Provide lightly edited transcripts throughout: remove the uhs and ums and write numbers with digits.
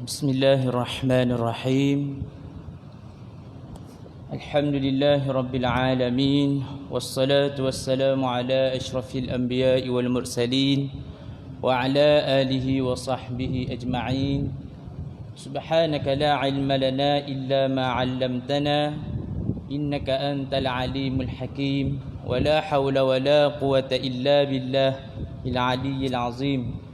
بسم الله الرحمن الرحيم. الحمد لله رب العالمين، والصلاة والسلام على أشرف الأنبياء والمرسلين وعلى آله وصحبه أجمعين. سبحانك لا علم لنا إلا ما علمتنا إنك أنت العليم الحكيم، ولا حول ولا قوة إلا بالله العلي العظيم.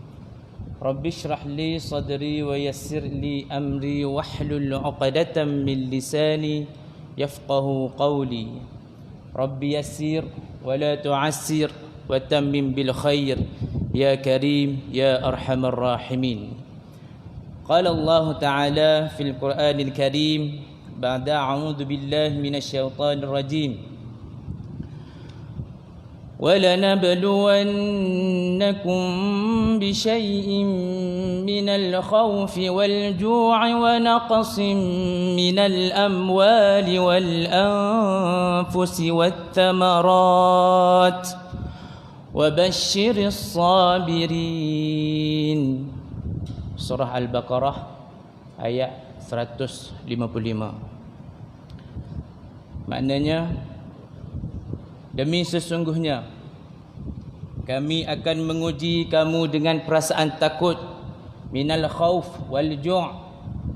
رب اشرح لي صدري ويسر لي أمري واحلل عقدة من لساني يفقه قولي. رب يسر ولا تعسر وتمم بالخير يا كريم يا أرحم الراحمين. قال الله تعالى في القرآن الكريم بعد أعوذ بالله من الشيطان الرجيم: ولنبلونكم بشيء من الخوف والجوع ونقص من الأموال والأنفس والثمرات وبشر الصابرين. Surah Al-Baqarah ayat 155. Maknanya, demi sesungguhnya kami akan menguji kamu dengan perasaan takut, minal khauf wal ju'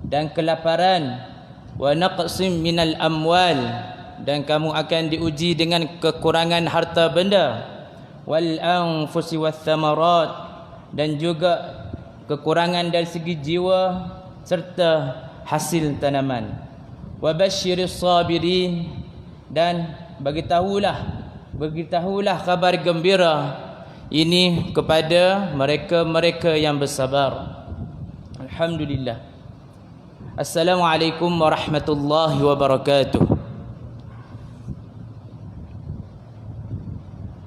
dan kelaparan, wa naqsim minal amwal dan kamu akan diuji dengan kekurangan harta benda, wal anfusi wath thamarat dan juga kekurangan dari segi jiwa serta hasil tanaman. Wa basyiris sabirin dan beritahulah kabar gembira ini kepada mereka-mereka yang bersabar. Alhamdulillah. Assalamualaikum warahmatullahi wabarakatuh.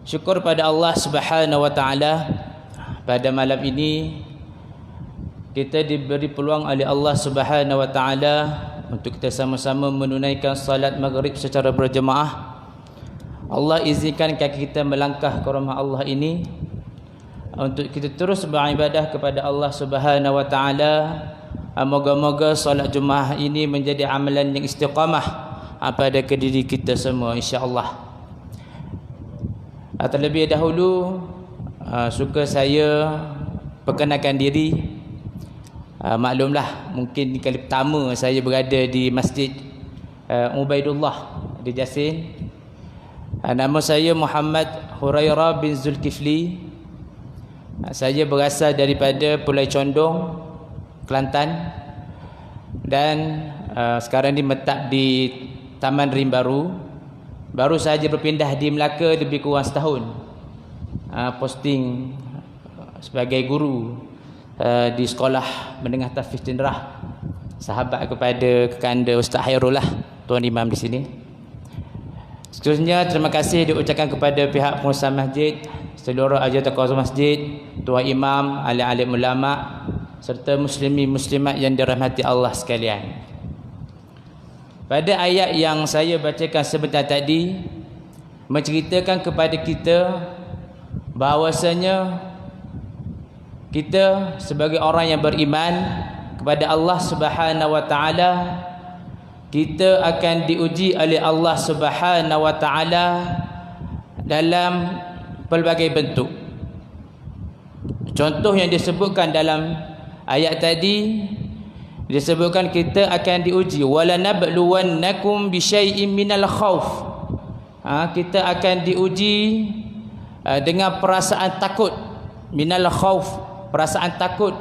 Syukur pada Allah Subhanahu wa taala, pada malam ini kita diberi peluang oleh Allah Subhanahu wa taala untuk kita sama-sama menunaikan salat maghrib secara berjemaah. Allah izinkan kaki kita melangkah ke rumah Allah ini untuk kita terus beribadah kepada Allah Subhanahu wa taala. Moga-moga solat Jumaat ini menjadi amalan yang istiqamah pada diri kita semua, insya-Allah. Terlebih dahulu suka saya perkenalkan diri. Maklumlah, mungkin kali pertama saya berada di Masjid Ubaidullah di Jasin. Nama saya Muhammad Hurairah bin Zulkifli. Saya berasal daripada Pulau Condong, Kelantan, dan sekarang ni menetap di Taman Rimbaru. Baru saja berpindah di Melaka lebih kurang setahun. Posting sebagai guru di sekolah menengah Tafiz Tenderah, sahabat kepada kekanda Ustaz Hairul lah, Tuan Imam di sini. Seterusnya, terima kasih diucapkan kepada pihak pengusaha masjid, seluruh anggota kawasan masjid, tuan imam, alim-alim ulama serta muslimin muslimat yang dirahmati Allah sekalian. Pada ayat yang saya bacakan sebentar tadi menceritakan kepada kita bahawasanya kita sebagai orang yang beriman kepada Allah Subhanahu wa taala, kita akan diuji oleh Allah Subhanahu wa taala dalam pelbagai bentuk. Contoh yang disebutkan dalam ayat tadi, disebutkan kita akan diuji, walanabluwannakum bisyai'im minal khauf. Kita akan diuji dengan perasaan takut, minal khauf, perasaan takut,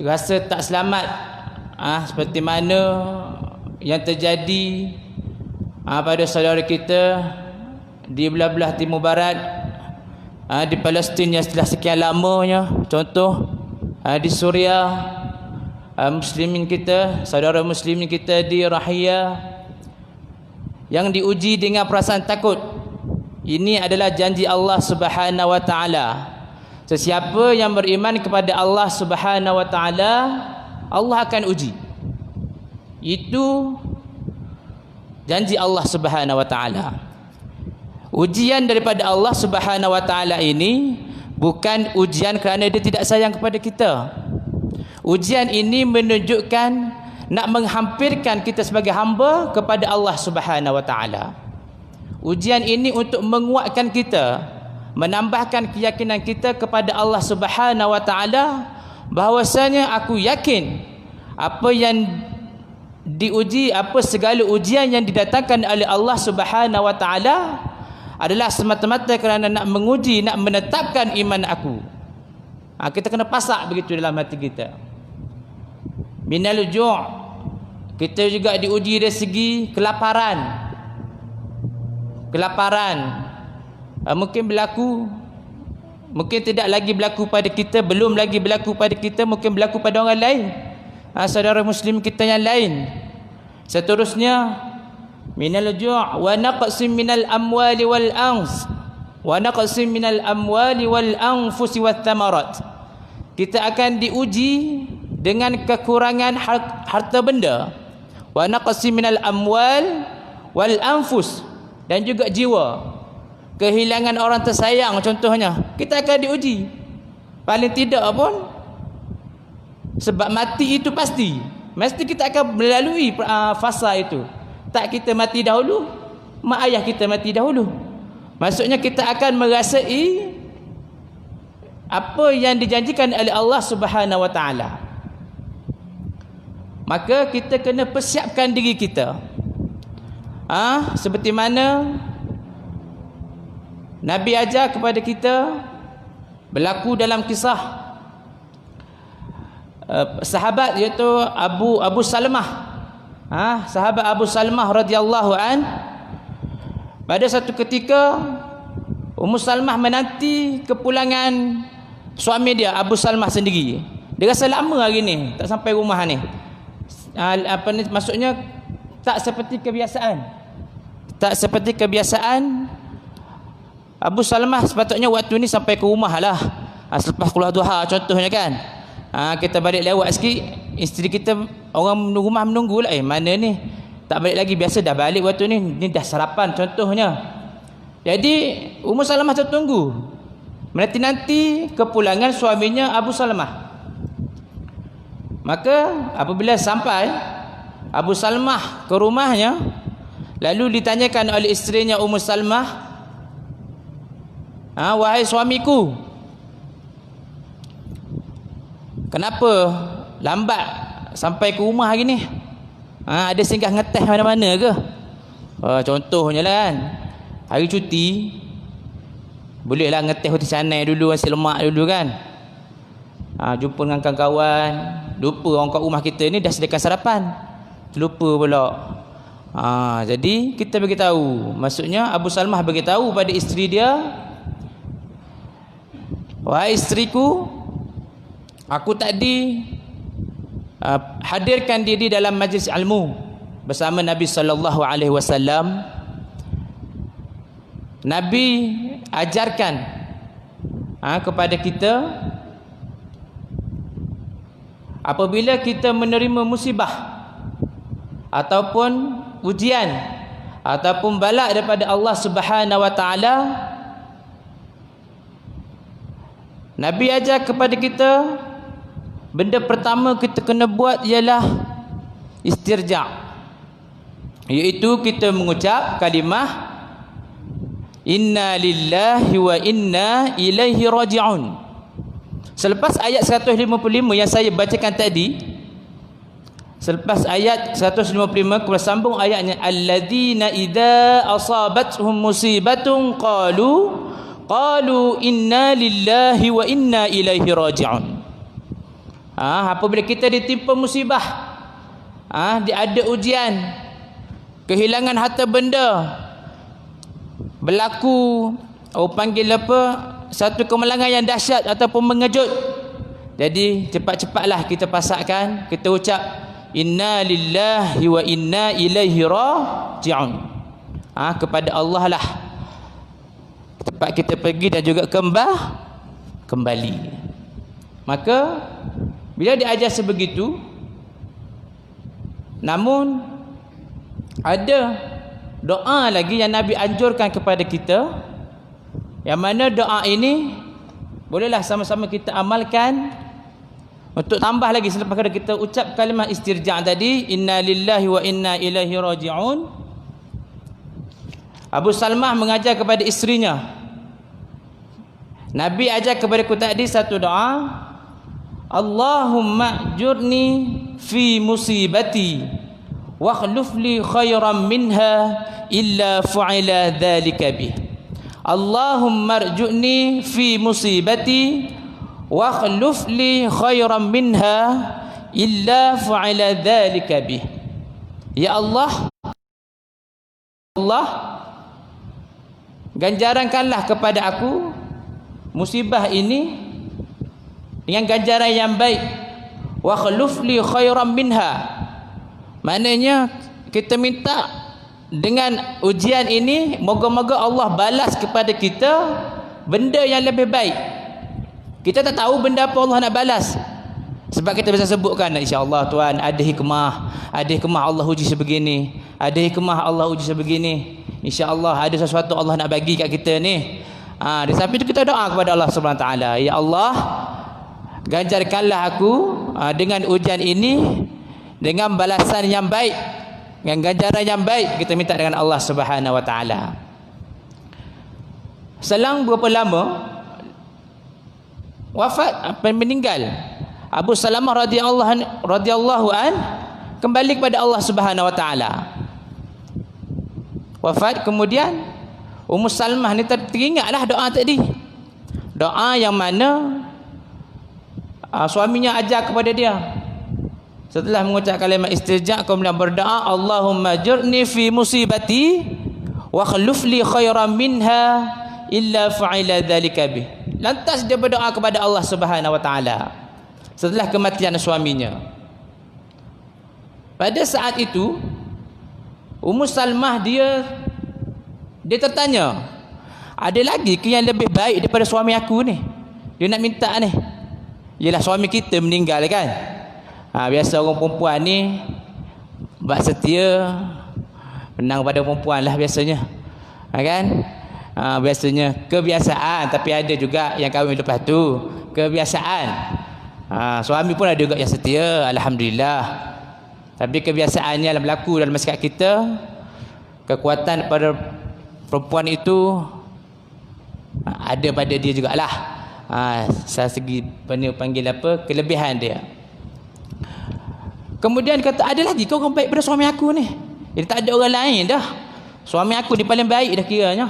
rasa tak selamat, seperti mana yang terjadi pada saudara kita di belah-belah timur barat, di Palestin yang setelah sekian lamanya. Contoh di Suria, muslimin kita, saudara muslimin kita di Rahia yang diuji dengan perasaan takut. Ini adalah janji Allah Subhanahu wa taala. Sesiapa yang beriman kepada Allah Subhanahu wa taala, Allah akan uji. Itu janji Allah Subhanahu wa taala. Ujian daripada Allah Subhanahu wa taala ini bukan ujian kerana dia tidak sayang kepada kita. Ujian ini menunjukkan nak menghampirkan kita sebagai hamba kepada Allah Subhanahu wa taala. Ujian ini untuk menguatkan kita, menambahkan keyakinan kita kepada Allah Subhanahu wa taala bahwasanya aku yakin apa yang diuji, apa segala ujian yang didatangkan oleh Allah Subhanahu wa taala adalah semata-mata kerana nak menguji, nak menetapkan iman aku. Kita kena pasak begitu dalam hati kita. Minal ju', kita juga diuji dari segi kelaparan. Mungkin berlaku, mungkin tidak lagi berlaku pada kita, belum lagi berlaku pada kita, mungkin berlaku pada orang lain, saudara muslim kita yang lain. Seterusnya, minal ju' wa naqsim minal amwali wal ans wa naqsim minal amwali wal anfusi wath thamarat. Kita akan diuji dengan kekurangan harta benda, wa naqsim minal amwal wal anfus, dan juga jiwa. Kehilangan orang tersayang contohnya, kita akan diuji. Paling tidak pun, sebab mati itu pasti, mesti kita akan melalui fasa itu. Tak kita mati dahulu, mak ayah kita mati dahulu. Maksudnya kita akan merasai apa yang dijanjikan oleh Allah Subhanahu wa taala. Maka kita kena persiapkan diri kita. Seperti mana Nabi ajar kepada kita, berlaku dalam kisah sahabat iaitu Abu Salamah. Sahabat Abu Salamah radhiyallahu an, pada satu ketika Ummu Salamah menanti kepulangan suami dia, Abu Salamah sendiri. Dia rasa lama hari ni tak sampai rumah ni. Maksudnya tak seperti kebiasaan. Abu Salamah sepatutnya waktu ni sampai ke rumah lah, selepas keluar duha contohnya kan. Kita balik lewat sikit, isteri kita, orang rumah menunggu lah, mana ni tak balik lagi, biasa dah balik waktu ni dah sarapan contohnya. Jadi Ummu Salamah tertunggu, menanti-nanti kepulangan suaminya Abu Salamah. Maka apabila sampai Abu Salamah ke rumahnya, lalu ditanyakan oleh isterinya Ummu Salamah, wahai suamiku, kenapa lambat sampai ke rumah hari ni? Ada singgah ngeteh mana-mana ke? Contohnya lah kan, hari cuti bolehlah ngeteh hoti canai dulu, nasi lemak dulu kan. Jumpa dengan kawan-kawan, lupa orang kat rumah kita ni dah sediakan sarapan, terlupa pula. Jadi kita beritahu, maksudnya Abu Salamah beritahu pada isteri dia, wahai isteriku, aku tadi hadirkan diri dalam majlis ilmu bersama Nabi sallallahu alaihi wasallam. Nabi ajarkan kepada kita, apabila kita menerima musibah ataupun ujian ataupun bala daripada Allah Subhanahu wa taala, Nabi ajar kepada kita, benda pertama kita kena buat ialah istirja', iaitu kita mengucap kalimah inna lillahi wa inna ilaihi raji'un. Selepas ayat 155 yang saya bacakan tadi, selepas ayat 155 kita sambung ayatnya, alladzina idza asabatuhum musibatun qalu inna lillahi wa inna ilaihi raji'un. Apabila kita ditimpa musibah, ada ujian, kehilangan harta benda, berlaku panggil satu kemalangan yang dahsyat ataupun mengejut, jadi cepat-cepatlah kita pasakkan, kita ucap inna lillahi wa inna ilaihi raji'un. Kepada Allah lah tempat kita pergi dan juga kembali. Maka bila diajar sebegitu, namun ada doa lagi yang Nabi anjurkan kepada kita, yang mana doa ini bolehlah sama-sama kita amalkan Untuk tambah lagi selepas kita ucap kalimah istirja' tadi, inna lillahi wa inna ilaihi raji'un, Abu Salmah mengajar kepada isterinya. Nabi ajar kepada aku tadi satu doa, Allahumma jurni fi musibati wa akhluf li khairan minha illa fa'ila dhalika bih. Allahumma arjuni fi musibati wa akhluf li khairan minha illa fa'ila dhalika bih. Ya Allah, ganjarankanlah kepada aku musibah ini dengan ganjaran yang baik. Wa akhluf li khairan minha, maknanya kita minta dengan ujian ini moga-moga Allah balas kepada kita benda yang lebih baik. Kita tak tahu benda apa Allah nak balas. Sebab kita bisa sebutkan, insya-Allah Tuhan ada hikmah Allah uji sebegini, ada hikmah Allah uji sebegini. Insya-Allah ada sesuatu Allah nak bagi kat kita ni. Di samping itu kita doa kepada Allah Subhanahu Wa Taala, ya Allah, ganjarkanlah aku dengan ujian ini dengan balasan yang baik, dengan ganjaran yang baik. Kita minta dengan Allah Subhanahu Wa Taala. Selang berapa lama wafat, meninggal Abu Salamah radhiyallahu an, kembali kepada Allah Subhanahu Wa Taala. Wafat, kemudian Ummu Salmah ni teringatlah doa tadi. Doa yang mana suaminya ajar kepada dia. Setelah mengucap kalimat istirja', kemudian berdoa, Allahumma jurni fi musibati wa akhluf li khairan minha illa fa'ila dhalika bih. Lantas dia berdoa kepada Allah Subhanahu Wa Taala setelah kematian suaminya. Pada saat itu Ummu Salmah dia tertanya, ada lagi ke yang lebih baik daripada suami aku ni? Dia nak minta ni. Yalah, suami kita meninggal kan. Biasa orang perempuan ni buat setia menang pada perempuan lah biasanya. Kan? Biasanya kebiasaan, tapi ada juga yang kahwin lepas tu kebiasaan. Suami pun ada juga yang setia, alhamdulillah. Tapi kebiasaannya yang berlaku dalam masyarakat kita, kekuatan pada perempuan itu ada pada dia jugalah. Saya segi panggil apa, kelebihan dia. Kemudian kata, ada lagi kau orang baik pada suami aku ni? Jadi tak ada orang lain dah. Suami aku ni paling baik dah kiranya.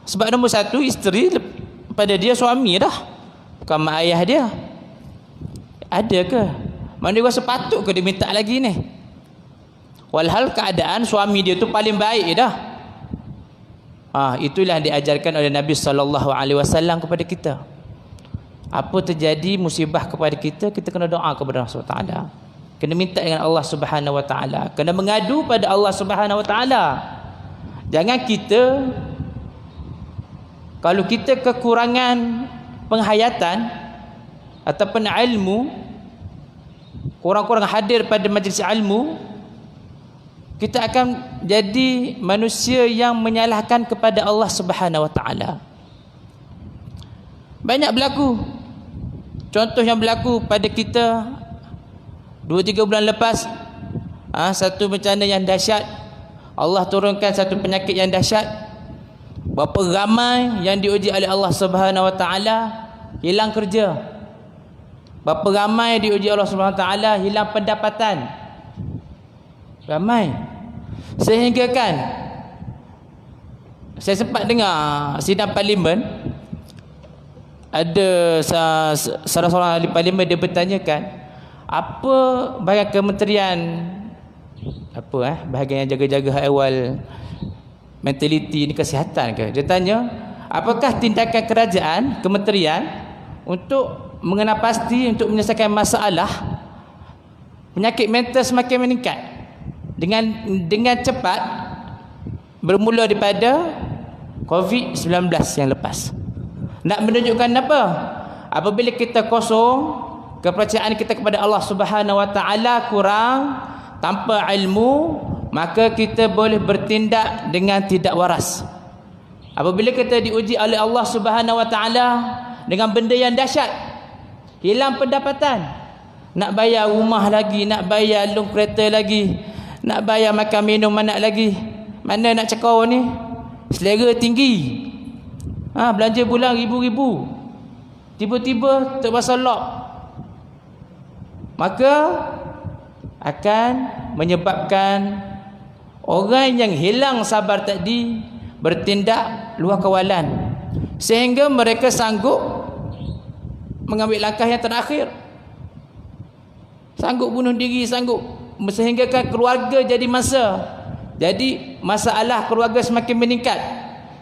Sebab nombor satu, isteri pada dia suami dah, bukan mak ayah dia. Ada ke? Mana dia rasa patut ke dia minta lagi ni? Walhal keadaan suami dia tu paling baik dah. Itulah diajarkan oleh Nabi SAW kepada kita. Apa terjadi musibah kepada kita, kita kena doa kepada Allah SWT. Kena minta dengan Allah Subhanahu Wa Taala. Kena mengadu pada Allah Subhanahu Wa Taala. Jangan kita, kalau kita kekurangan penghayatan ataupun ilmu, kurang-kurang hadir pada majlis ilmu, kita akan jadi manusia yang menyalahkan kepada Allah Subhanahu Wa Taala. Banyak berlaku. Contoh yang berlaku pada kita 2-3 bulan lepas, satu bencana yang dahsyat. Allah turunkan satu penyakit yang dahsyat. Berapa ramai yang diuji oleh Allah Subhanahu Wa Taala hilang kerja. Berapa ramai diuji Allah Subhanahu Wa Taala hilang pendapatan. Ramai. Sehingga kan saya sempat dengar sidang parlimen, ada salah seorang ahli parlimen, dia bertanyakan, apa bahagian kementerian bahagian yang jaga-jaga awal mentaliti ni, kesihatan ke? Dia tanya, apakah tindakan kerajaan, kementerian untuk mengenal pasti untuk menyelesaikan masalah penyakit mental semakin meningkat dengan cepat, bermula daripada COVID-19 yang lepas. Nak menunjukkan apa? Apabila kita kosong, kepercayaan kita kepada Allah Subhanahu Wa Taala kurang, tanpa ilmu, maka kita boleh bertindak dengan tidak waras. Apabila kita diuji oleh Allah Subhanahu Wa Taala dengan benda yang dahsyat, hilang pendapatan. Nak bayar rumah lagi, nak bayar loan kereta lagi, nak bayar makan minum anak lagi. Mana nak cekau ni? Selera tinggi. Belanja bulan ribu-ribu. Tiba-tiba terpaksa lock. Maka akan menyebabkan orang yang hilang sabar tadi bertindak luar kawalan, sehingga mereka sanggup mengambil langkah yang terakhir, sanggup bunuh diri, sanggup, sehingga kan keluarga jadi masalah keluarga semakin meningkat.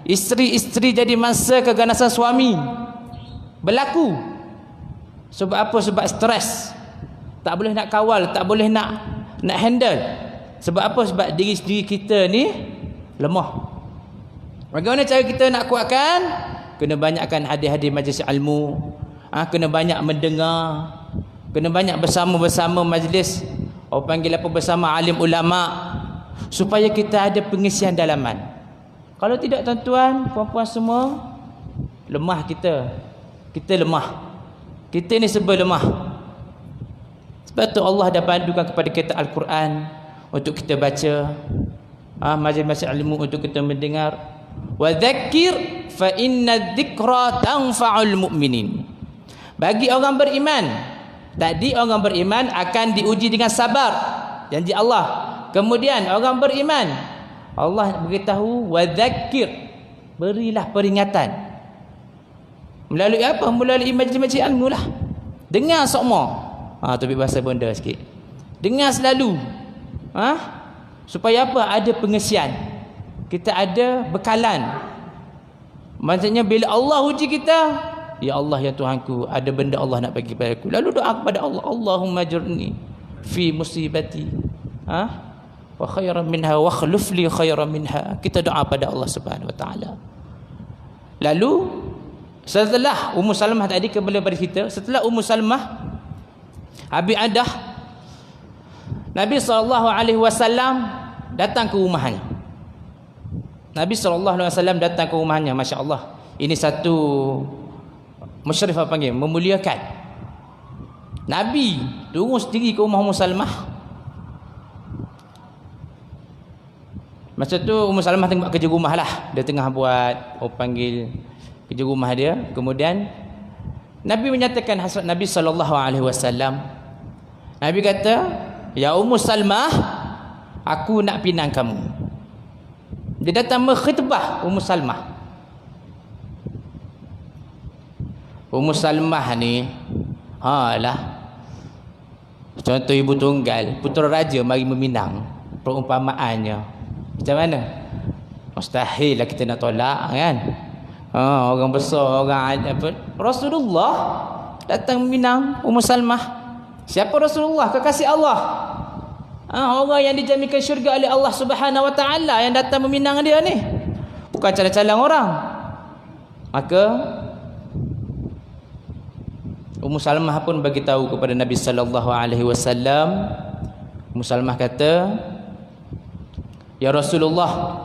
Isteri-isteri jadi masa keganasan suami berlaku. Sebab apa? Sebab stres, tak boleh nak kawal, tak boleh nak handle. Sebab apa? Sebab diri sendiri kita ni lemah. Bagaimana cara kita nak kuatkan? Kena banyakkan hadir-hadir majlis ilmu, kena banyak mendengar, kena banyak bersama-bersama majlis, orang panggil apa, bersama alim ulama, supaya kita ada pengisian dalaman. Kalau tidak, tuan-tuan, puan-puan semua, lemah kita. Kita lemah. Kita ni serba lemah. Sebab tu Allah dah pandukan kepada kita Al-Quran untuk kita baca, majlis-majlis ilmu untuk kita mendengar. Wa dzakir fa inna dzikra tanfa'ul mu'minin. Bagi orang beriman, tadi orang beriman akan diuji dengan sabar, janji Allah. Kemudian orang beriman, Allah beritahu wa dzakir, berilah peringatan. Melalui apa? Melalui majlis-majlis ilmu lah. Dengar semua. Tapi bahasa bonda sikit. Dengar selalu. Supaya apa? Ada pengesian. Kita ada bekalan. Maksudnya bila Allah uji kita, ya Allah, ya Tuhanku, ada benda Allah nak bagi kepada aku. Lalu doa kepada Allah, Allahumma ajurni fi musibati, wa khairan minha wa akhlif li khairan minha. Kita doa pada Allah Subhanahu wa taala. Lalu setelah Ummu Salamah tadi, kembali pada kita, setelah Ummu Salamah habis adah, Nabi SAW datang ke rumahnya. Nabi SAW datang ke rumahnya. Masya Allah, ini satu musyrif, apa panggil, memuliakan. Nabi turun sendiri ke rumah Ummu Salamah. Masa tu Ummu Salamah tengah buat kerja rumah lah. Dia tengah buat, panggil, kerja rumah dia. Kemudian Nabi menyatakan hasrat Nabi SAW. Nabi kata, ya Ummu Salamah, aku nak pinang kamu. Dia datang mengkhitbah Ummu Salamah. Ummu Salamah ni, contoh ibu tunggal, putera raja mari meminang. Perumpamaannya macam mana? Mustahil lah kita nak tolak, kan? Orang besar, orang apa, Rasulullah datang meminang Ummu Salamah. Siapa Rasulullah? Kekasih Allah. Orang yang dijaminkan syurga oleh Allah Subhanahu wa taala yang datang meminang dia ni, bukan calang-calang orang. Maka Ummu Salamah pun bagi tahu kepada Nabi sallallahu alaihi wasallam. Ummu Salamah kata, ya Rasulullah,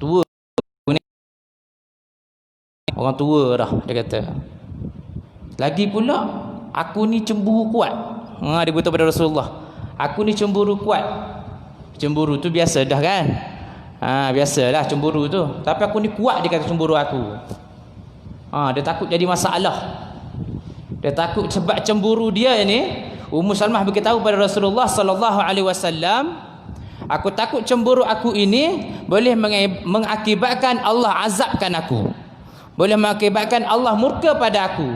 tua ni, orang tua dah, dia kata. Lagi pula aku ni cemburu kuat. Dia beritahu pada Rasulullah, aku ni cemburu kuat. Cemburu tu biasa dah, kan? Biasalah cemburu tu. Tapi aku ni kuat, dia kata, cemburu aku. Dia takut jadi masalah. Dia takut sebab cemburu dia ni. Ummu Salamah beritahu pada Rasulullah sallallahu alaihi wasallam, aku takut cemburu aku ini boleh mengakibatkan Allah azabkan aku. Boleh mengakibatkan Allah murka pada aku.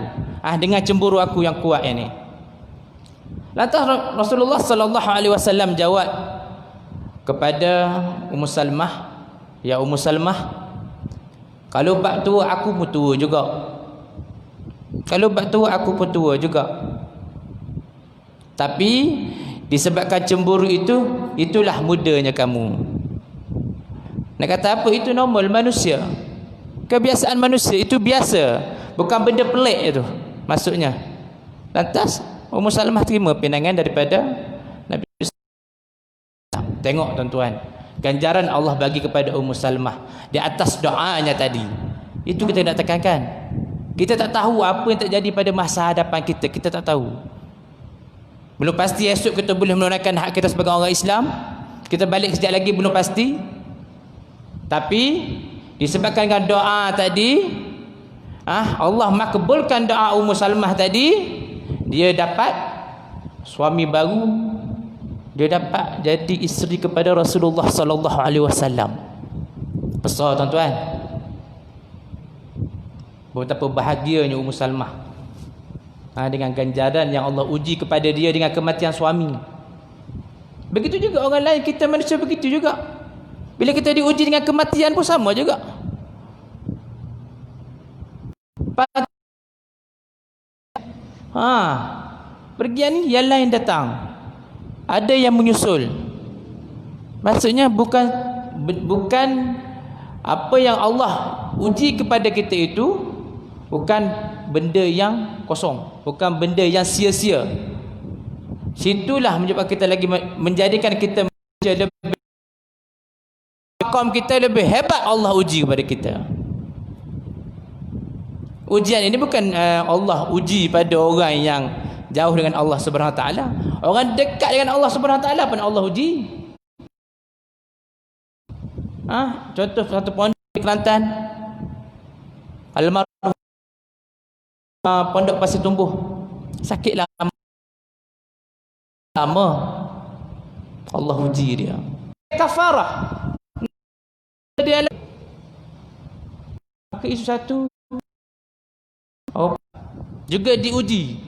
Dengan cemburu aku yang kuat ini. Lantas Rasulullah sallallahu alaihi wasallam jawab kepada Ummu Salamah, ya Ummu Salamah, kalau bab tua aku pun tua juga. Kalau bab tua aku pun tua juga. Tapi disebabkan cemburu itu, itulah mudanya kamu. Nak kata apa? Itu normal manusia. Kebiasaan manusia itu biasa, bukan benda pelik itu maksudnya. Lantas Ummu Salamah terima pinangan daripada Nabi. Tengok tuan-tuan, ganjaran Allah bagi kepada Ummu Salamah di atas doanya tadi. Itu kita nak tekankan. Kita tak tahu apa yang terjadi pada masa hadapan kita. Kita tak tahu. Belum pasti esok kita boleh menunaikan hak kita sebagai orang Islam. Kita balik sekejap lagi belum pasti. Tapi disebabkan dengan doa tadi, Allah makbulkan doa Ummu Salamah tadi, dia dapat suami baru, dia dapat jadi isteri kepada Rasulullah sallallahu alaihi wasallam. Besar tuan-tuan. Betapa bahagianya Ummu Salamah dengan ganjaran yang Allah uji kepada dia dengan kematian suami. Begitu juga orang lain, kita manusia begitu juga. Bila kita diuji dengan kematian pun sama juga. Pergian ni yang lain datang, ada yang menyusul. Maksudnya bukan apa yang Allah uji kepada kita itu bukan benda yang kosong, bukan benda yang sia-sia. Situlah menyebabkan kita lagi menjadikan kita lebih, kaum kita lebih hebat. Allah uji kepada kita. Ujian ini bukan Allah uji pada orang yang jauh dengan Allah Subhanahu Wa Taala. Orang dekat dengan Allah Subhanahu Wa Taala pun Allah uji. Contoh satu pondok di Kelantan, almarhum pondok Pasir Tumbuh, sakit lama, Allah uji dia. Kafarah dia maka isu satu juga diuji.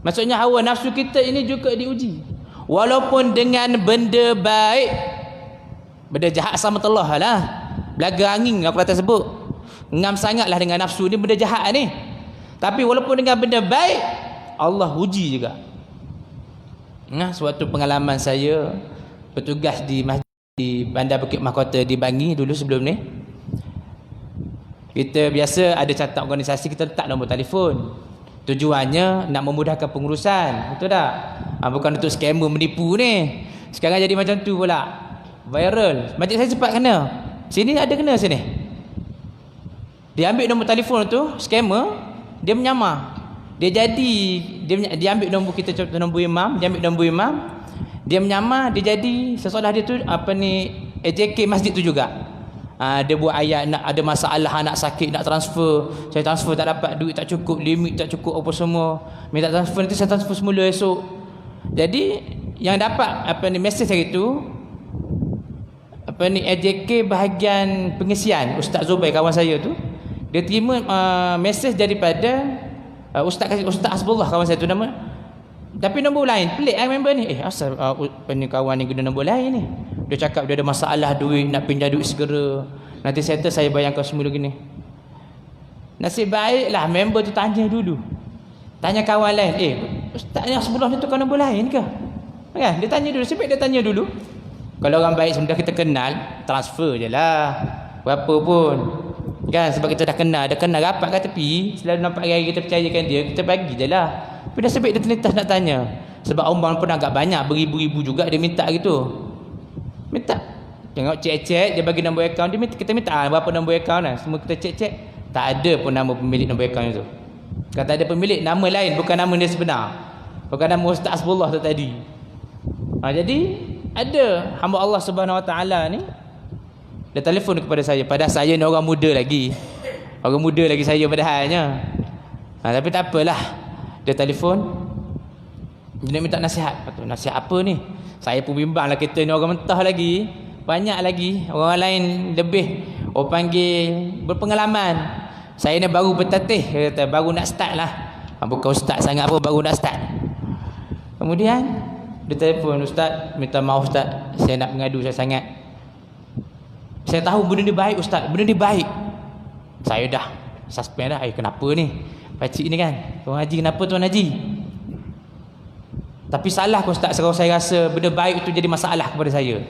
Maksudnya hawa nafsu kita ini juga diuji. Walaupun dengan benda baik, benda jahat sama telah lah. Belaga angin aku kata sebut. Ngam sangatlah dengan nafsu ni, benda jahat ni. Tapi walaupun dengan benda baik, Allah uji juga. Suatu pengalaman saya bertugas di masjid di Bandar Bukit Mahkota di Bangi dulu sebelum ni. Kita biasa ada catat organisasi, kita letak nombor telefon. Tujuannya nak memudahkan pengurusan. Betul tak? Bukan untuk scammer menipu ni. Sekarang jadi macam tu pula. Viral. Masjid saya cepat kena. Sini ada kena sini. Dia ambil nombor telefon tu, scammer, dia menyamar. Dia ambil nombor kita, contoh nombor imam, dia ambil nombor imam, dia menyamar, dia jadi seolah dia tu AJK masjid tu juga. Dia buat ayat nak ada masalah, anak sakit nak transfer, saya transfer tak dapat, duit tak cukup, limit tak cukup apa semua, minta transfer, nanti saya transfer semula esok. Jadi yang dapat mesej hari tu AJK bahagian pengisian, Ustaz Zubair kawan saya tu, dia terima mesej daripada Ustaz Hasbullah kawan saya tu nama, tapi nombor lain. Pelik member ni. Asal kawan ni guna nombor lain ni. Dia cakap dia ada masalah duit, nak pinjam duit segera, nanti settle saya bayangkan semula gini. Nasib baiklah member tu tanya dulu. Tanya kawan lain, Ustaz ni Hasbullah ni tukar nombor lain ke? Kan? Dia tanya dulu, sebab dia tanya dulu. Kalau orang baik sebenarnya kita kenal, transfer je lah. Berapa pun. Kan, sebab kita dah kenal rapat kat tepi, selalu nampak hari kita percayakan dia, kita bagi je lah. Tapi dah sebab dia terlintas nak tanya, sebab umban pun agak banyak, beribu-ribu juga dia minta gitu. Minta tengok cek-cek, dia bagi nombor akaun, dia minta, kita minta berapa nombor akaun lah. Semua kita cek-cek, tak ada pun nama pemilik nombor akaun itu. Kata ada pemilik, nama lain, bukan nama dia sebenar, bukan nama Ustaz Hasbullah tu tadi. Jadi ada hamba Allah Subhanahu Wa Taala ni, dia telefon kepada saya. Padahal saya ni orang muda lagi. Orang muda lagi saya padahalnya. Tapi tak apalah. Dia telefon. Dia nak minta nasihat. Kata, nasihat apa ni? Saya pun bimbang lah, kita ni orang mentah lagi. Banyak lagi. Orang lain lebih, orang panggil, berpengalaman. Saya ni baru bertatih. Dia kata, baru nak start lah. Bukan ustaz sangat pun, baru nak start. Kemudian, dia telefon, Ustaz, minta maaf Ustaz, saya nak mengadu saya sangat. Saya tahu benda ni baik Ustaz, benda ni baik. Saya dah suspend dah. Kenapa ni? Pakcik ni kan, Tuan Haji, kenapa Tuan Haji? Tapi salah ke Ustaz kalau saya rasa benda baik itu jadi masalah kepada saya?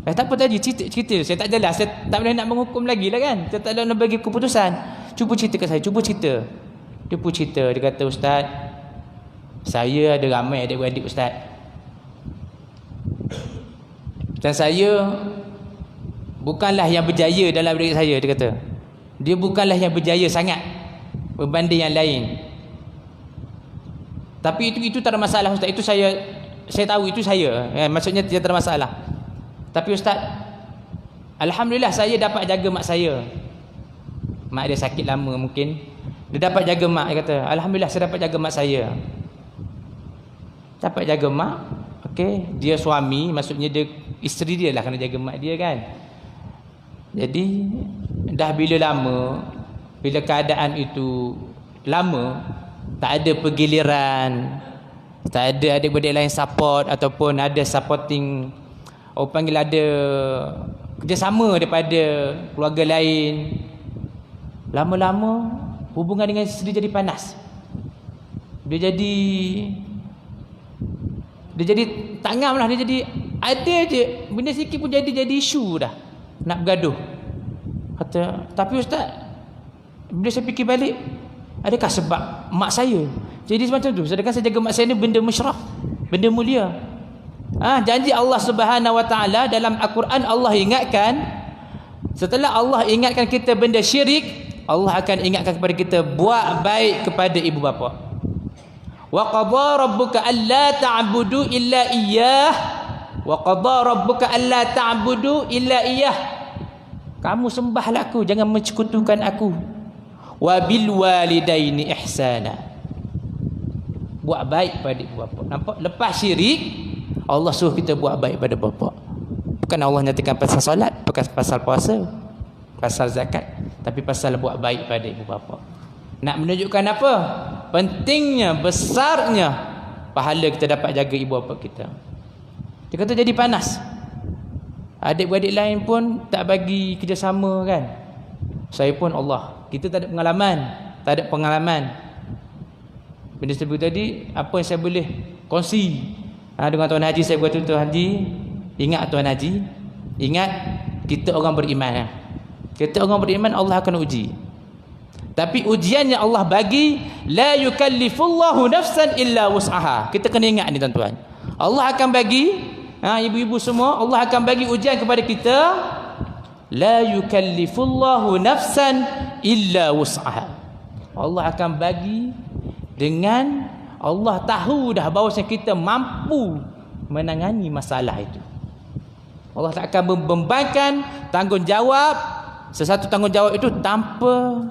Tak apa tadi, cerita. Saya tak jelas, saya tak boleh nak menghukum lagi lah kan. Saya tak boleh nak bagi keputusan. Cuba cerita ke saya, cuba cerita. Dia pun cerita, dia kata, Ustaz, saya ada ramai adik-beradik Ustaz. Dan saya bukanlah yang berjaya dalam adik saya, dia kata. Dia bukanlah yang berjaya sangat berbanding yang lain. Tapi itu tak ada masalah Ustaz. Itu saya tahu, itu saya. Maksudnya tidak ada masalah. Tapi Ustaz, alhamdulillah saya dapat jaga mak saya. Mak dia sakit lama mungkin. Dia dapat jaga mak. Dia kata, alhamdulillah saya dapat jaga mak saya. Dapat jaga mak. Okey, dia suami, maksudnya dia isteri dia lah kena jaga mak dia kan. Jadi dah bila lama, bila keadaan itu lama, tak ada pergiliran, tak ada adik-beradik lain support ataupun ada supporting, orang panggil ada kerjasama daripada keluarga lain. Lama-lama hubungan dengan isteri jadi panas. Dia jadi tak ngam lah. Dia jadi ada je benda sikit pun jadi isu dah, nak bergaduh. Kata, tapi Ustaz, bila saya fikir balik, adakah sebab mak saya jadi semacam tu? Sedangkan saya jaga mak saya ni benda musyraf, benda mulia. Janji Allah Subhanahu Wa Taala dalam Al-Quran, Allah ingatkan, setelah Allah ingatkan kita benda syirik, Allah akan ingatkan kepada kita buat baik kepada ibu bapa. Wa qadha rabbuka alla ta'budu illa iyyah, wa qadha rabbuka alla ta'budu illa iyyah. Kamu sembahlah aku, jangan mencekutukan aku. Wa bil walidaini ihsana. Buat baik pada ibu bapa. Nampak? Lepas syirik, Allah suruh kita buat baik pada bapa. Bukan Allah nyatakan pasal solat, bukan pasal puasa, pasal zakat, tapi pasal buat baik pada ibu bapa. Nak menunjukkan apa? Pentingnya, besarnya pahala kita dapat jaga ibu bapa kita. Dia kata jadi panas. Adik-beradik lain pun tak bagi kerjasama kan. Saya pun Allah, kita tak ada pengalaman. Benda sebut tadi, apa yang saya boleh kongsi dengan Tuan Haji, saya buat Tuan Haji, ingat Tuan Haji, ingat kita orang beriman. Kita orang beriman, Allah akan uji. Tapi ujian yang Allah bagi, la yukallifullahu nafsan illa wus'aha. Kita kena ingat ni tuan-tuan. Allah akan bagi, ibu-ibu semua, Allah akan bagi ujian kepada kita. La yukallifullahu nafsan illa wus'aha. Allah akan bagi dengan Allah tahu dah bahawa kita mampu menangani masalah itu. Allah tak akan membebankan tanggungjawab, sesuatu tanggungjawab itu tanpa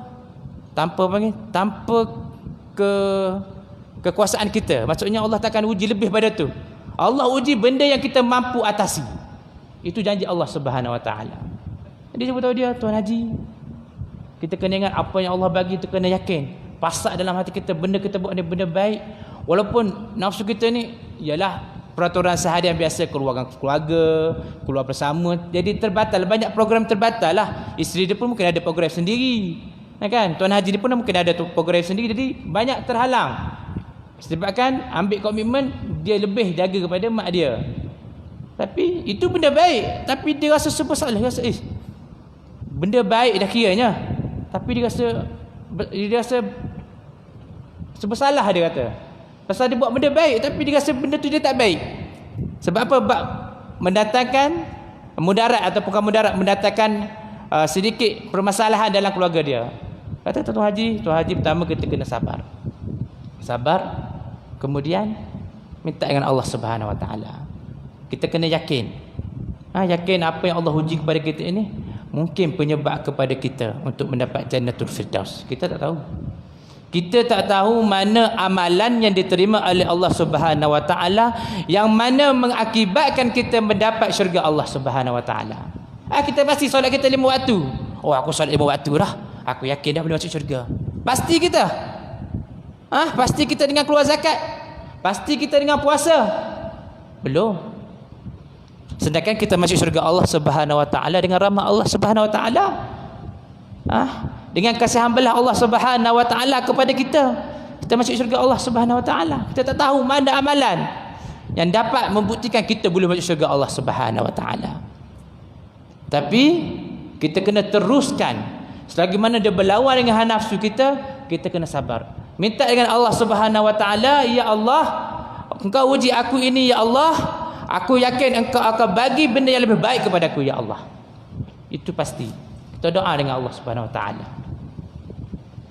kekuasaan kita. Maksudnya Allah takkan uji lebih pada tu. Allah uji benda yang kita mampu atasi. Itu janji Allah Subhanahu Wa Taala. Jadi saya beritahu dia, Tuan Haji, kita kena ingat apa yang Allah bagi tu, kena yakin. Pasak dalam hati kita, benda kita buat ni benda baik. Walaupun nafsu kita ni ialah peraturan seharian biasa, keluar keluarga, keluar bersama, jadi terbatal. Banyak program terbatal lah. Isteri dia pun mungkin ada program sendiri, kan? Tuan Haji dia pun mungkin ada program sendiri. Jadi banyak terhalang. Sebabkan ambil komitmen, dia lebih jaga kepada mak dia. Tapi itu benda baik, tapi dia rasa bersalah. Dia rasa benda baik dah kiranya, tapi dia rasa bersalah. Dia kata pasal dia buat benda baik, tapi dia rasa benda tu dia tak baik. Sebab apa? Mendatangkan mudarat atau bukan mudarat, mendatangkan sedikit permasalahan dalam keluarga dia. Kata Tuan Haji pertama kita kena sabar, kemudian minta dengan Allah Subhanahu Wa Taala. Kita kena yakin, yakin apa yang Allah uji kepada kita ini mungkin penyebab kepada kita untuk mendapat Jannatul Firdaus. Kita tak tahu. Kita tak tahu mana amalan yang diterima oleh Allah Subhanahu Wa Taala yang mana mengakibatkan kita mendapat syurga Allah Subhanahu Wa Taala. Kita pasti solat kita 5 waktu. Oh, aku solat 5 waktu dah, aku yakin dah boleh masuk syurga. Pasti kita. Pasti kita dengan keluar zakat. Pasti kita dengan puasa. Belum. Sedangkan kita masuk syurga Allah Subhanahu Wa Taala dengan rahmat Allah Subhanahu Wa Taala. Dengan kasih belah Allah Subhanahu Wa Taala kepada kita, kita masuk syurga Allah Subhanahu Wa Taala. Kita tak tahu mana amalan yang dapat membuktikan kita boleh masuk syurga Allah Subhanahu Wa Taala. Tapi kita kena teruskan. Selagi mana dia berlawan dengan hawa nafsu kita, kita kena sabar. Minta dengan Allah Subhanahu Wa Taala, ya Allah, Engkau uji aku ini, ya Allah. Aku yakin Engkau akan bagi benda yang lebih baik kepada aku, ya Allah. Itu pasti. Kita doa dengan Allah Subhanahu Wa Taala.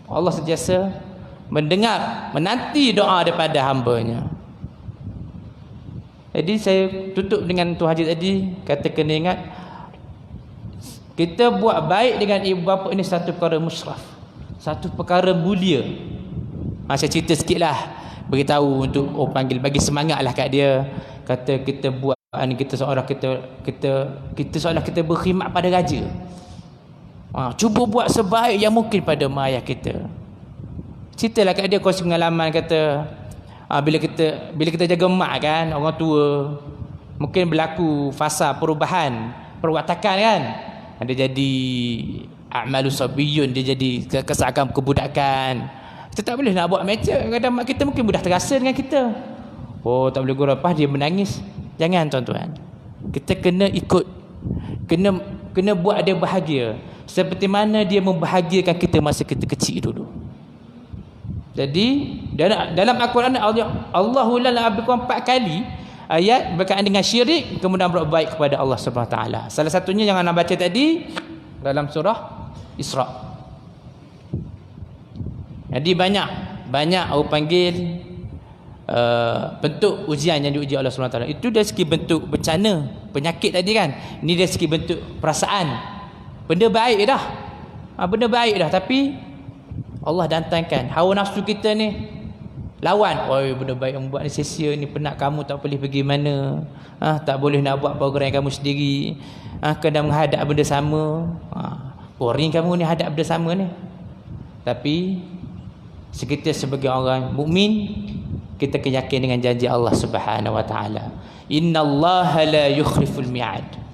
Allah sentiasa mendengar, menanti doa daripada hamba-Nya. Jadi saya tutup dengan Tuan Haji tadi, kata kena ingat, kita buat baik dengan ibu bapa ini satu perkara musyraf, satu perkara mulia. Saya cerita sikitlah, beritahu untuk panggil, bagi semangatlah kat dia. Kata kita buat ni, kita seolah kita seolah kita berkhidmat pada raja. Cuba buat sebaik yang mungkin pada mak ayah kita. Ceritalah kat dia, kongsi pengalaman, kata bila kita jaga mak kan, orang tua mungkin berlaku fasa perubahan perwatakan kan. Dia jadi a'malu sabiyun, dia jadi keseakan kebudakan. Kita tak boleh nak buat macam kadang mak kita mungkin mudah terasa dengan kita. Oh, tak boleh gurau, lepas dia menangis. Jangan tuan-tuan. Kita kena ikut, kena buat dia bahagia seperti mana dia membahagiakan kita masa kita kecil dulu. Jadi dalam Al-Quran Allahu la abqa 4 kali ayat berkaitan dengan syirik, kemudian berbuat baik kepada Allah Subhanahu Wa Taala. Salah satunya yang anda baca tadi dalam surah Isra. Jadi banyak orang panggil bentuk ujian yang diuji Allah Subhanahu Wa Taala. Itu dari segi bentuk bencana, penyakit tadi kan. Ini dari segi bentuk perasaan. Benda baik dah. Benda baik dah, tapi Allah datangkan hawa nafsu kita ni lawan. Oi, benda baik yang buat ni sia-sia ni, penat kamu tak boleh pergi mana. Tak boleh nak buat program kamu sendiri. Kena menghadap benda sama. Boring kamu ni hadap benda sama ni. Tapi kita sebagai orang mukmin, kita kena yakin dengan janji Allah Subhanahu Wa Taala. Innallaha la yukhliful mi'ad.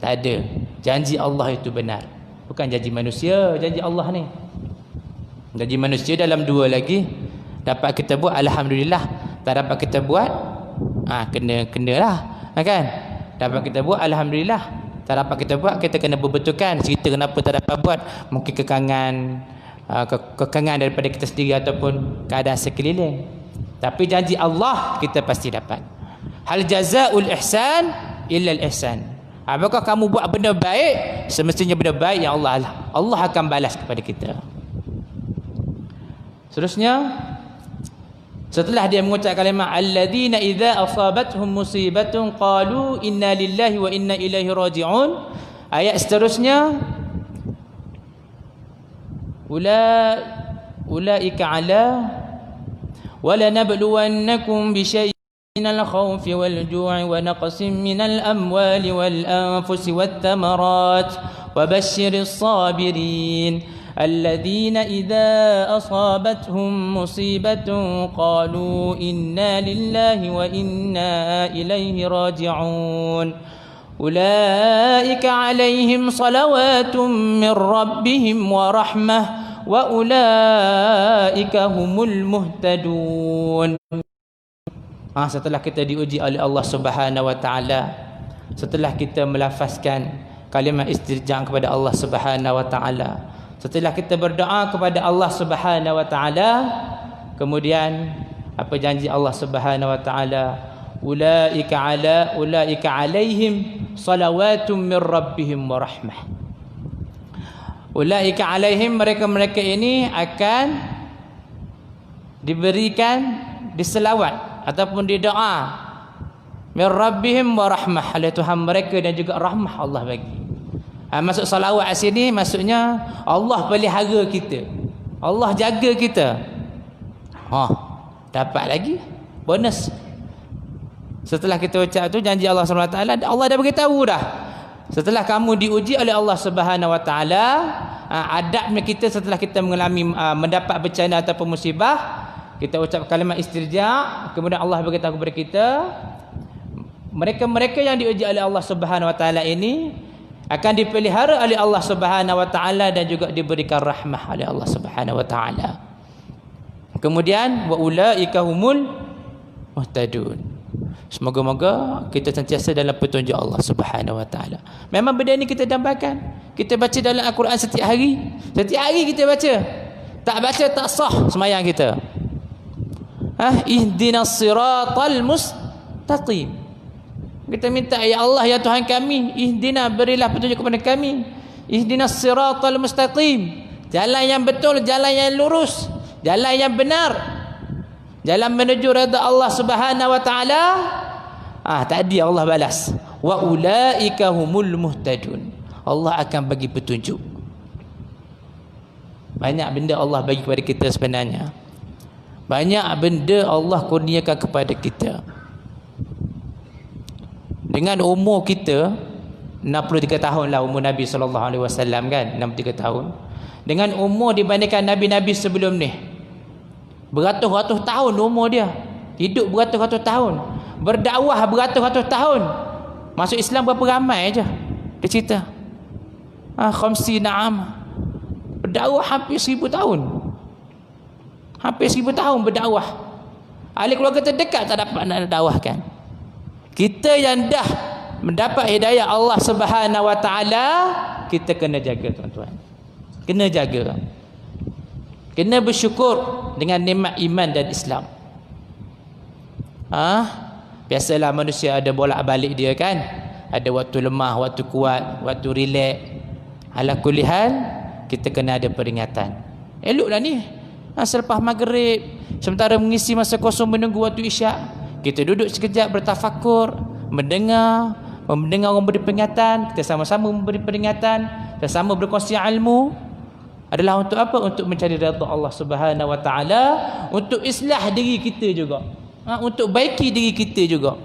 Tak ada, janji Allah itu benar. Bukan janji manusia, janji Allah ni. Janji manusia dalam dua lagi. Dapat kita buat, alhamdulillah. Tak dapat kita buat, kenalah, kan? Dapat kita buat, alhamdulillah. Tak dapat kita buat, kita kena berbetulkan cerita kenapa tak dapat buat. Mungkin kekangan daripada kita sendiri ataupun keadaan sekeliling. Tapi janji Allah kita pasti dapat. Hal jazaul ihsan illa al ihsan. Apakah kamu buat benda baik, semestinya benda baik yang Allah akan balas kepada kita. Seterusnya, setelah dia mengucap kalimah alladzina idza asabatuhum musibatun qalu inna lillahi wa inna ilaihi raji'un, ayat seterusnya ulaika ala wala nabluwannakum bisyai'in minal khawfi wal ju'i wa naqsin minal amwali wal anfusi wat thamarat wa basyyiris sabirin الذين إذا أصابتهم مصيبة قالوا إنا لله وإنا إليه راجعون أولئك عليهم صلوات من ربهم ورحمة وأولئك هم المهتدون. Setelah kita diuji oleh Allah Subhanahu Wa Taala, setelah kita melafazkan kalimah istirja' kepada Allah Subhanahu Wa Taala, setelah kita berdoa kepada Allah Subhanahu Wa Taala, kemudian apa janji Allah Subhanahu Wa Taala? Ulaika alaihim salawatum min rabbihim wa rahmah. Ulaika alaihim, mereka ini akan diberikan diselawat ataupun didoa min rabbihim wa rahmah, oleh Tuhan mereka dan juga rahmah Allah bagi. Masuk salawat sini maksudnya Allah pelihara kita, Allah jaga kita. Dapat lagi bonus. Setelah kita ucap tu janji Allah SWT, Allah dah beritahu dah. Setelah kamu diuji oleh Allah Subhanahu Wa Taala, adabnya kita setelah kita mengalami mendapat bencana ataupun musibah, kita ucap kalimat istirja', kemudian Allah beritahu kepada kita, mereka-mereka yang diuji oleh Allah Subhanahu Wa Taala ini akan dipelihara oleh Allah Subhanahu Wa Taala dan juga diberikan rahmah oleh Allah Subhanahu Wa Taala. Kemudian wa ulaika humul muhtadun. Semoga-moga kita sentiasa dalam petunjuk Allah Subhanahu Wa Taala. Memang benda ni kita dambakan. Kita baca dalam Al-Quran setiap hari. Setiap hari kita baca. Tak baca tak sah sembahyang kita. Ihdinas siratal mustaqim. Kita minta, ya Allah, ya Tuhan kami, ihdina, berilah petunjuk kepada kami. ihdinas siratal mustaqim, jalan yang betul, jalan yang lurus, jalan yang benar, jalan menuju redha Allah Subhanahu wa taala. Tadi Allah balas, wa ulaika humul muhtadun. Allah akan bagi petunjuk. Banyak benda Allah bagi kepada kita sebenarnya. Banyak benda Allah kurniakan kepada kita. Dengan umur kita 63 tahun lah umur Nabi SAW kan, 63 tahun. Dengan umur dibandingkan Nabi-Nabi sebelum ni, beratus-ratus tahun umur dia. Hidup beratus-ratus tahun, berdakwah beratus-ratus tahun. Masuk Islam berapa ramai aja dia cerita. Khamsi na'am, berdakwah hampir 1000 tahun. Hampir 1000 tahun berdakwah. Ahli keluarga terdekat tak dapat nak dakwahkan. Kita yang dah mendapat hidayah Allah Subhanahu wa taala, kita kena jaga tuan-tuan. Kena jaga. Kena bersyukur dengan nikmat iman dan Islam. Biasalah manusia ada bolak-balik dia kan. Ada waktu lemah, waktu kuat, waktu relax. Ala kulli hal, kita kena ada peringatan. Eloklah ni. Selepas maghrib, sementara mengisi masa kosong menunggu waktu isyak, kita duduk sekejap bertafakur, mendengar orang beri peringatan, kita sama-sama memberi peringatan, kita sama berkongsi ilmu. Adalah untuk apa? Untuk mencari redha Allah Subhanahu wa taala, untuk islah diri kita juga. Untuk baiki diri kita juga.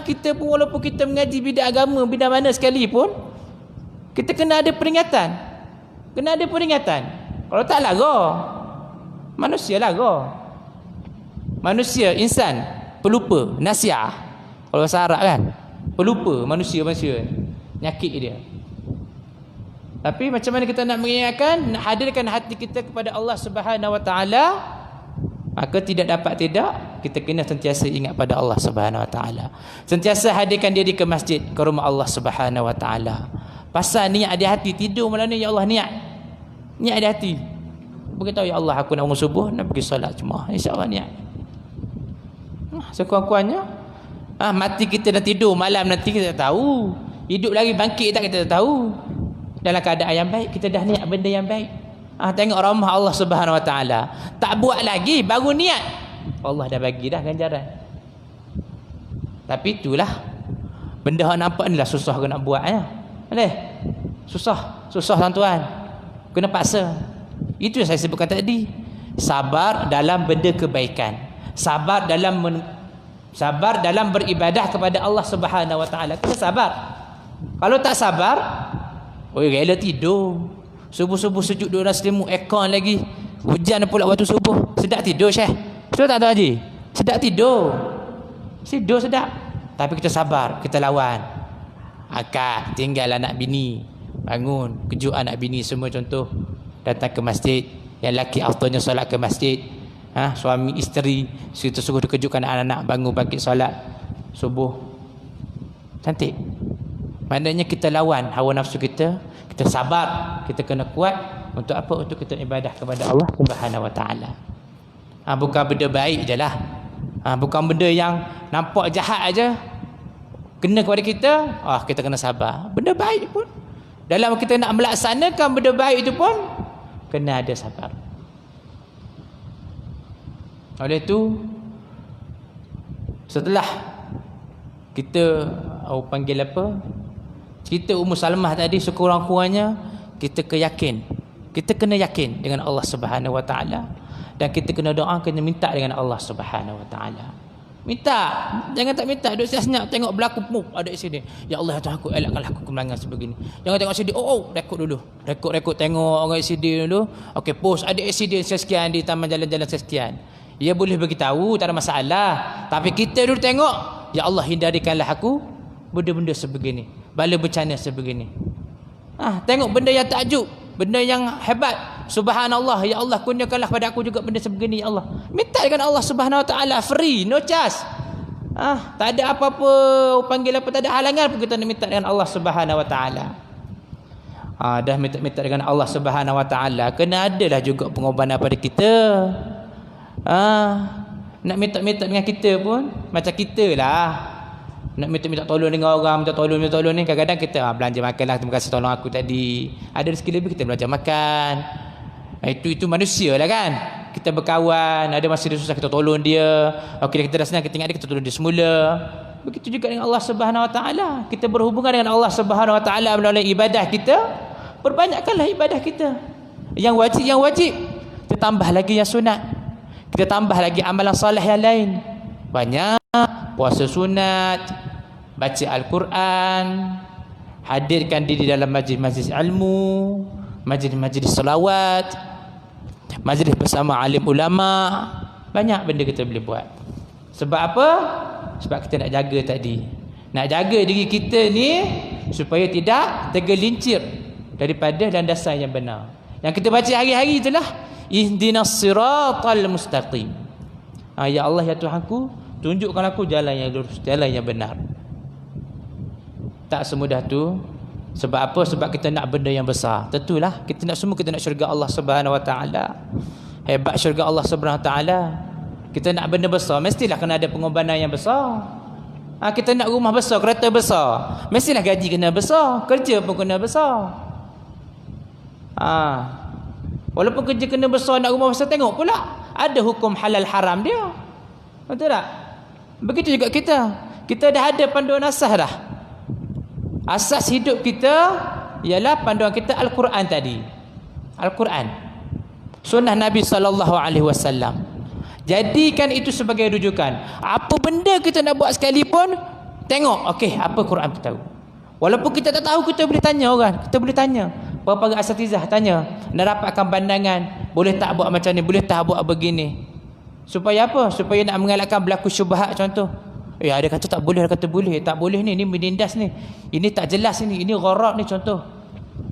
Kita pun walaupun kita mengaji bidang agama, bidang mana sekalipun, kita kena ada peringatan. Kena ada peringatan. Kalau tak lara, manusia lara. Manusia, insan, pelupa, nasiah. Kalau bahasa Arab kan, pelupa manusia. Nyakit dia. Tapi macam mana kita nak mengingatkan, nak hadirkan hati kita kepada Allah Subhanahu wa taala, maka tidak dapat tidak, kita kena sentiasa ingat pada Allah Subhanahu wa taala. Sentiasa hadirkan diri ke masjid, ke rumah Allah Subhanahu wa taala. Pasal niat di hati, tidur malam ni ya Allah niat di hati. Beritahu ya Allah aku nak bangun subuh, nak pergi solat Jumaat, insya-Allah niat. Sekurang-kurangnya mati kita dah tidur malam nanti kita tak tahu. Hidup lagi bangkit tak kita tak tahu. Dalam keadaan yang baik kita dah niat benda yang baik. Tengok rahmah Allah Subhanahu wa taala. Tak buat lagi, baru niat, Allah dah bagi dah ganjaran. Tapi itulah benda hak nampak ni lah susah ke nak buat ya. Susah tuan-tuan. Kena paksa. Itu yang saya sebutkan tadi. Sabar dalam benda kebaikan. Sabar dalam beribadah kepada Allah Subhanahu wa taala. Kena sabar. Kalau tak sabar, rela tidur. Subuh-subuh sejuk duduk dalam selimut, aircon lagi. Hujan pula waktu subuh. Sedap tidur Syekh. Betul tak Tuan Haji? Sedap tidur. Tidur sedap. Tapi kita sabar, kita lawan. Akak tinggal anak bini, bangun, kejut anak bini semua contoh. Datang ke masjid. Yang lelaki afdalnya solat ke masjid. Suami isteri kita suruh dikejutkan anak-anak bangun bangkit solat subuh. Cantik. Maknanya kita lawan hawa nafsu kita. Kita sabar, kita kena kuat. Untuk apa? Untuk kita ibadah kepada Allah Subhanahu wa taala. Bukan benda baik je lah. Bukan benda yang nampak jahat aja kena kepada kita. Kita kena sabar. Benda baik pun, dalam kita nak melaksanakan benda baik itu pun kena ada sabar. Oleh itu, setelah kita panggil apa, cerita Ummu Salamah tadi, sekurang-kurangnya kita kena yakin dengan Allah Subhanahu wa taala, dan kita kena doa, kena minta dengan Allah Subhanahu wa taala. Minta, jangan tak minta duduk senyap tengok berlaku ada sini. Ya Allah, ya Tuhan aku elakkanlah aku melanggar sebegini. Jangan tengok CD, rekod dulu. Rekod tengok orang CD dulu. Okey, post ada accident sekian di taman jalan-jalan sekian. Dia boleh beritahu, tak ada masalah. Tapi kita dulu tengok, ya Allah hindarikanlah aku benda-benda sebegini, bala bencana sebegini. Tengok benda yang takjub, benda yang hebat. Subhanallah, ya Allah kurniakanlah pada aku juga benda sebegini ya Allah. Minta dengan Allah Subhanahu wa taala, free, no charge. Tak ada apa-apa panggil apa, tak ada halangan pun kita nak minta dengan Allah Subhanahu wa taala. Dah minta dengan Allah Subhanahu wa taala, kena adalah juga pengorbanan pada kita. Nak minta dengan kita pun macam kita lah nak minta tolong dengan orang, minta tolong ni, kadang-kadang kita belanja makan lah, terima kasih tolong aku tadi. Ada rezeki lebih kita belanja makan. Itu manusia lah kan. Kita berkawan, ada masa dia susah kita tolong dia. Okey, kita dah senang kita ingat dia, kita tolong dia semula. Begitu juga dengan Allah Subhanahu Wa Taala. Kita berhubungan dengan Allah Subhanahu Wa Taala melalui ibadah kita. Perbanyakkanlah ibadah kita. Yang wajib, kita tambah lagi yang sunat. Kita tambah lagi amalan soleh yang lain. Banyak puasa sunat, baca Al-Quran, hadirkan diri dalam majlis-majlis ilmu, majlis-majlis selawat, majlis bersama alim ulama. Banyak benda kita boleh buat. Sebab apa? Sebab kita nak jaga tadi. Nak jaga diri kita ni supaya tidak tergelincir daripada landasan yang benar. Yang kita baca hari-hari itulah ihdinas siratal mustaqim. Ya Allah, ya Tuhanku, tunjukkan aku jalan yang lurus, jalan yang benar. Tak semudah tu. Sebab apa? Sebab kita nak benda yang besar. Tentulah kita nak syurga Allah Subhanahu Wa Taala. Hebat syurga Allah Subhanahu Wa Taala. Kita nak benda besar, mestilah kena ada pengorbanan yang besar. Kita nak rumah besar, kereta besar, mestilah gaji kena besar, kerja pun kena besar. Walaupun kerja kena besar, nak rumah besar, tengok pula ada hukum halal haram dia. Betul tak? Begitu juga kita dah ada panduan asas dah. Asas hidup kita ialah panduan kita Al-Quran tadi. Al-Quran, sunnah Nabi SAW. Jadikan itu sebagai rujukan. Apa benda kita nak buat sekalipun, tengok, okey, apa Quran beritahu. Walaupun kita tak tahu, kita boleh tanya orang. Kita boleh tanya para asatizah, tanya, nak dapatkan pandangan, boleh tak buat macam ni, boleh tak buat begini. Supaya apa? Supaya nak mengelakkan berlaku syubhat. Contoh, ada kata tak boleh, ada kata boleh. Tak boleh ni menindas ni, ini tak jelas ni, ini gharar ni, contoh.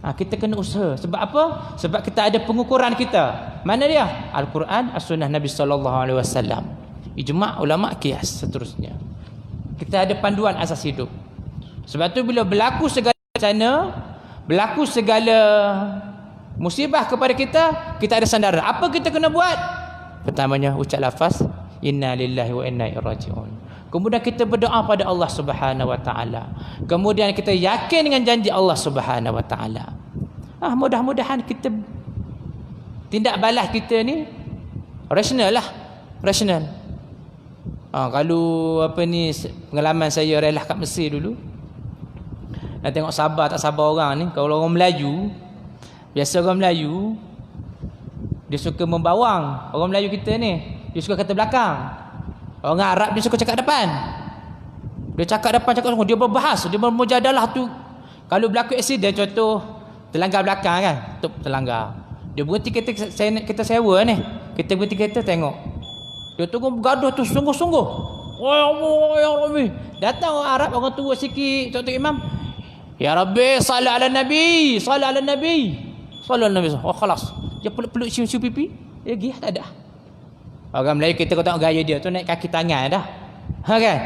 Kita kena usaha. Sebab apa? Sebab kita ada pengukuran kita. Mana dia? Al-Quran, As-Sunnah Nabi SAW, ijma' ulama' qiyas, seterusnya. Kita ada panduan asas hidup. Sebab tu bila berlaku segala bencana, berlaku segala musibah kepada kita, kita ada sandaran. Apa kita kena buat? Pertamanya, ucap lafaz inna lillahi wa inna ilaihi raji'un. Kemudian kita berdoa pada Allah Subhanahu Wa Taala. Kemudian kita yakin dengan janji Allah Subhanahu Wa Taala. Mudah-mudahan kita tindak balas kita ni rasional lah, rasional. Kalau pengalaman saya relah kat Mesir dulu, nak tengok sabar tak sabar orang ni. Kalau orang Melayu, biasa orang Melayu dia suka membawang. Orang Melayu kita ni dia suka kata belakang. Orang Arab dia suka cakap depan. Dia cakap depan, cakap dia berbahas, dia bermujadalah tu. Kalau berlaku aksiden, contoh terlanggar belakang kan, terlanggar, dia berhenti kereta, kita sewa ni, kita berhenti kereta, tengok dia tunggu bergaduh tu sungguh-sungguh. Ya Rabbi, datang orang Arab, orang tua sikit, contoh imam, ya Rabbi salli ala Nabi, salli ala Nabi, salli ala Nabi. Khalas, dia peluk-peluk cium-cium pipi, dia pergi, tak ada. Orang Melayu kita, kau tengok gaya dia tu, naik kaki tangan dah. Kan?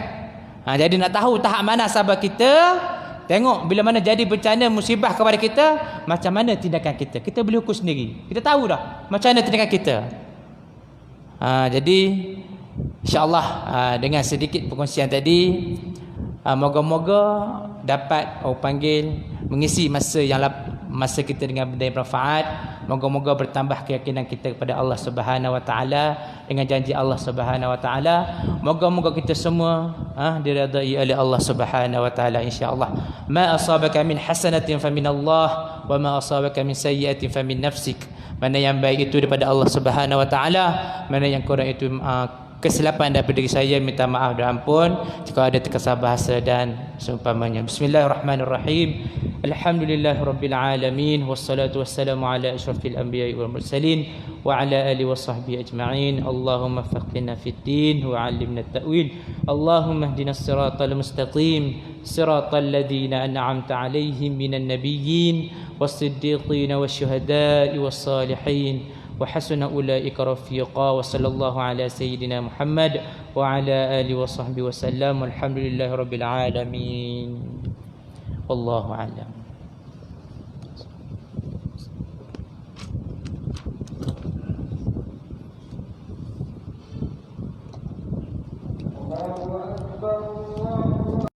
Jadi nak tahu tahap mana sabar kita, tengok bila mana jadi bencana musibah kepada kita, macam mana tindakan kita. Kita boleh ukur sendiri. Kita tahu dah macam mana tindakan kita. Jadi insya-Allah dengan sedikit perkongsian tadi, moga-moga dapat mengisi masa kita dengan benda yang bermanfaat. Moga-moga bertambah keyakinan kita kepada Allah Subhanahu Wa Taala dengan janji Allah Subhanahu Wa Taala. Moga-moga kita semua diridai oleh Allah Subhanahu Wa Taala, insya-Allah. Ma asabaka min hasanatin famin Allah, wa ma asabaka min sayyi'atin famin nafsik. Mana yang baik itu daripada Allah Subhanahu Wa Taala, mana yang kurang itu kesilapan daripada diri saya, minta maaf dan ampun jika ada terkesal bahasa dan seumpamanya. Bismillahirrahmanirrahim. Alhamdulillahirabbil alamin, wassalatu wassalamu ala asyrafil anbiya'i wal mursalin wa ala alihi washabbihi ajma'in. Allahumma faqihna fid din wa 'allimna at-ta'wil. Allahumma ihdinas siratal mustaqim, siratal ladzina an'amta 'alaihim minan nabiyyin was-siddiqin wasyuhada'i was-salihin wa hasuna ulaika rafiqa. Wa sallallahu ala sayyidina Muhammad wa ala alihi washabbihi wasallam. Walhamdulillahirabbil alamin. Wallahu a'lam.